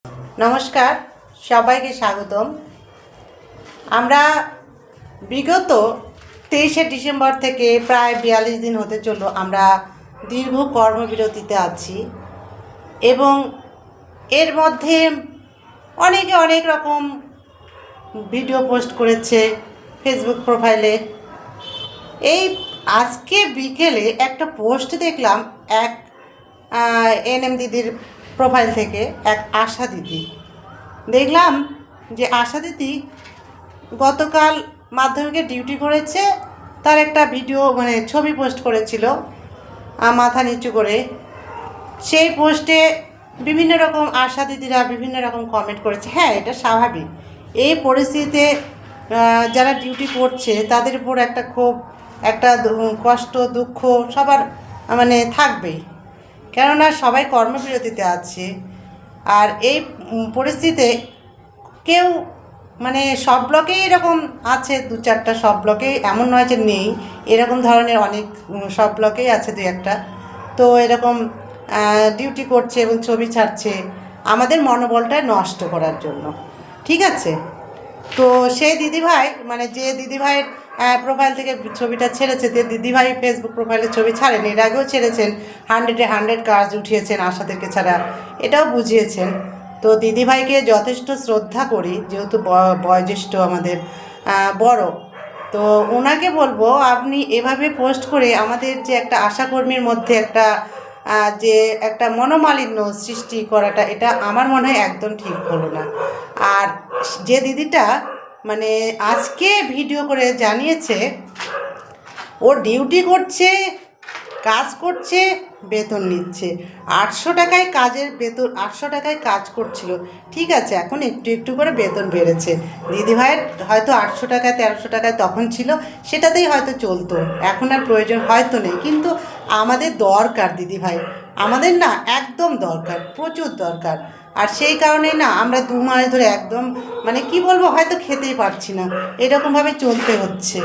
নমস্কার, সবাইকে স্বাগতম। আমরা বিগত 23শে ডিসেম্বর থেকে প্রায় 42 দিন হতে চলল আমরা দীর্ঘ কর্মবিরতিতে আছি এবং এর মধ্যে অনেকে অনেক রকম ভিডিও পোস্ট করেছে ফেসবুক প্রোফাইলে। এই আজকে বিকেলে একটা পোস্ট দেখলাম এক এনএম দিদির প্রোফাইল থেকে, এক আশা দিদি। দেখলাম যে আশা দিদি গতকাল মাধ্যমিকে ডিউটি করেছে, তার একটা ভিডিও ছবি পোস্ট করেছিল মাথা নিচু করে। সেই পোস্টে বিভিন্ন রকম আশা দিদিরা বিভিন্ন রকম কমেন্ট করেছে। হ্যাঁ, এটা স্বাভাবিক। এই পরিস্থিতিতে যারা ডিউটি করছে তাদের উপর একটা খুব একটা কষ্ট দুঃখ সবার থাকবেই, কেননা সবাই কর্মবিরতিতে আছে। আর এই পরিস্থিতিতে কেউ সব ব্লকেই এরকম আছে, দু চারটা, সব ব্লকেই এমন নয় যে নেই, এরকম ধরনের অনেক সব ব্লকেই আছে দু একটা। তো এরকম ডিউটি করছে এবং ছবি ছাড়ছে আমাদের মনোবলটা নষ্ট করার জন্য, ঠিক আছে? তো সেই দিদিভাই যে দিদিভাইয়ের প্রোফাইল থেকে ছবিটা ছেড়েছে, যে দিদিভাই ফেসবুক প্রোফাইলে ছবি ছাড়েন, এর আগেও ছেড়েছেন, 100-এ 100 কাজ উঠিয়েছেন আশাদেরকে ছাড়া, এটাও বুঝিয়েছেন। তো দিদিভাইকে যথেষ্ট শ্রদ্ধা করি, যেহেতু বয়োজ্যেষ্ঠ আমাদের বড়। তো ওনাকে বলবো, আপনি এভাবে পোস্ট করে আমাদের যে একটা আশাকর্মীর মধ্যে একটা মনোমালিন্য সৃষ্টি করাটা, এটা আমার মনে হয় একদম ঠিক হলো না। আর যে দিদিটা আজকে ভিডিও করে জানিয়েছে ও ডিউটি করছে, কাজ করছে, বেতন নিচ্ছে 800 টাকায়, কাজের বেতন 800 টাকায় কাজ করছিল, ঠিক আছে। এখন একটু একটু করে বেতন বেড়েছে। দিদিভাইয়ের হয়তো 800 টাকায় 1300 টাকায় তখন ছিল, সেটাতেই হয়তো চলতো, এখন আর প্রয়োজন হয়তো নেই। কিন্তু আমাদের দরকার দিদিভাই, আমাদের না একদম দরকার, প্রচুর দরকার। আর সেই কারণেই না আমরা 2 মাস ধরে একদম কি বলবো, হয়তো খেতেই পারছি না, এরকমভাবে চলতে হচ্ছে।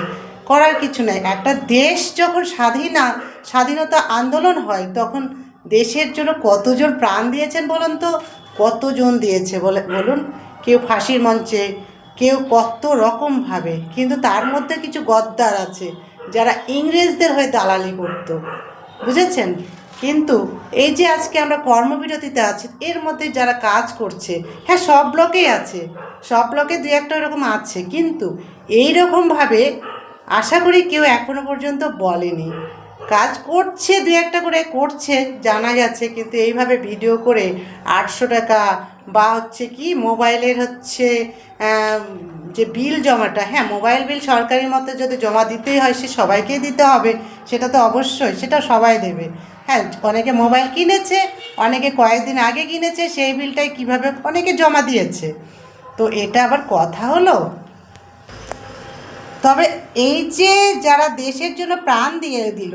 করার কিছু নাই। একটা দেশ যখন স্বাধীনতা আন্দোলন হয়, তখন দেশের জন্য কতজন প্রাণ দিয়েছেন বলুন তো, কতজন দিয়েছে বলুন। কেউ ফাঁসির মঞ্চে, কেউ কত রকমভাবে। কিন্তু তার মধ্যে কিছু গদ্দার আছে যারা ইংরেজদের হয়ে দালালি করতো, বুঝেছেন? কিন্তু এই যে আজকে আমরা কর্মবিরতিতে আছি, এর মধ্যে যারা কাজ করছে, হ্যাঁ সব ব্লকেই আছে, সব ব্লকে 2-1টা এরকম আছে, কিন্তু এই রকমভাবে আশা করি কেউ এখনো পর্যন্ত বলেনি। কাজ করছে, 2-1টা করে করছে জানা যাচ্ছে, কিন্তু এইভাবে ভিডিও করে 800 টাকা বা মোবাইলের যে বিল জমাটা, হ্যাঁ মোবাইল বিল সরকারি মতে যদি জমা দিতেই হয়, সে সবাইকেই দিতে হবে, সেটা তো অবশ্যই, সেটা সবাই দেবে। হ্যাঁ, অনেকে মোবাইল কিনেছে, অনেকে কয়েকদিন আগে কিনেছে, সেই বিলটাই কিভাবে অনেকে জমা দিয়েছে। তো এটা আবার কথা হলো? তবে এই যে যারা দেশের জন্য প্রাণ দিয়ে দিল,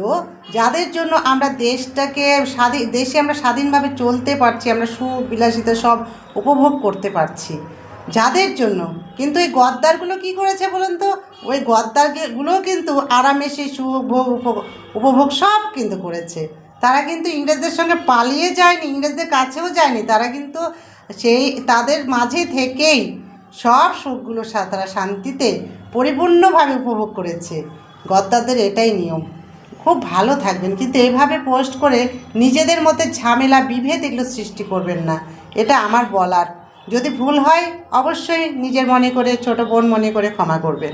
যাদের জন্য আমরা দেশে আমরা স্বাধীনভাবে চলতে পারছি, আমরা সুবিলাসিতা সব উপভোগ করতে পারছি, যাদের জন্য। কিন্তু এই গদ্দারগুলো কী করেছে বলুন তো? ওই গদ্দারগুলোও কিন্তু আরামে সেই উপভোগ সব কিন্তু করেছে। তারা কিন্তু ইংরেজদের সঙ্গে পালিয়ে যায়নি, ইংরেজদের কাছেও যায়নি, তারা কিন্তু তাদের মাঝে থেকেই সব সুখগুলো তারা শান্তিতে পরিপূর্ণভাবে উপভোগ করেছে। গদ্দারদের এটাই নিয়ম। খুব ভালো থাকবেন, কিন্তু এভাবে পোস্ট করে নিজেদের মধ্যে ঝামেলা বিভেদ এগুলো সৃষ্টি করবেন না, এটা আমার বলার। যদি ভুল হয় অবশ্যই নিজের মনে করে, ছোট বোন মনে করে ক্ষমা করবেন।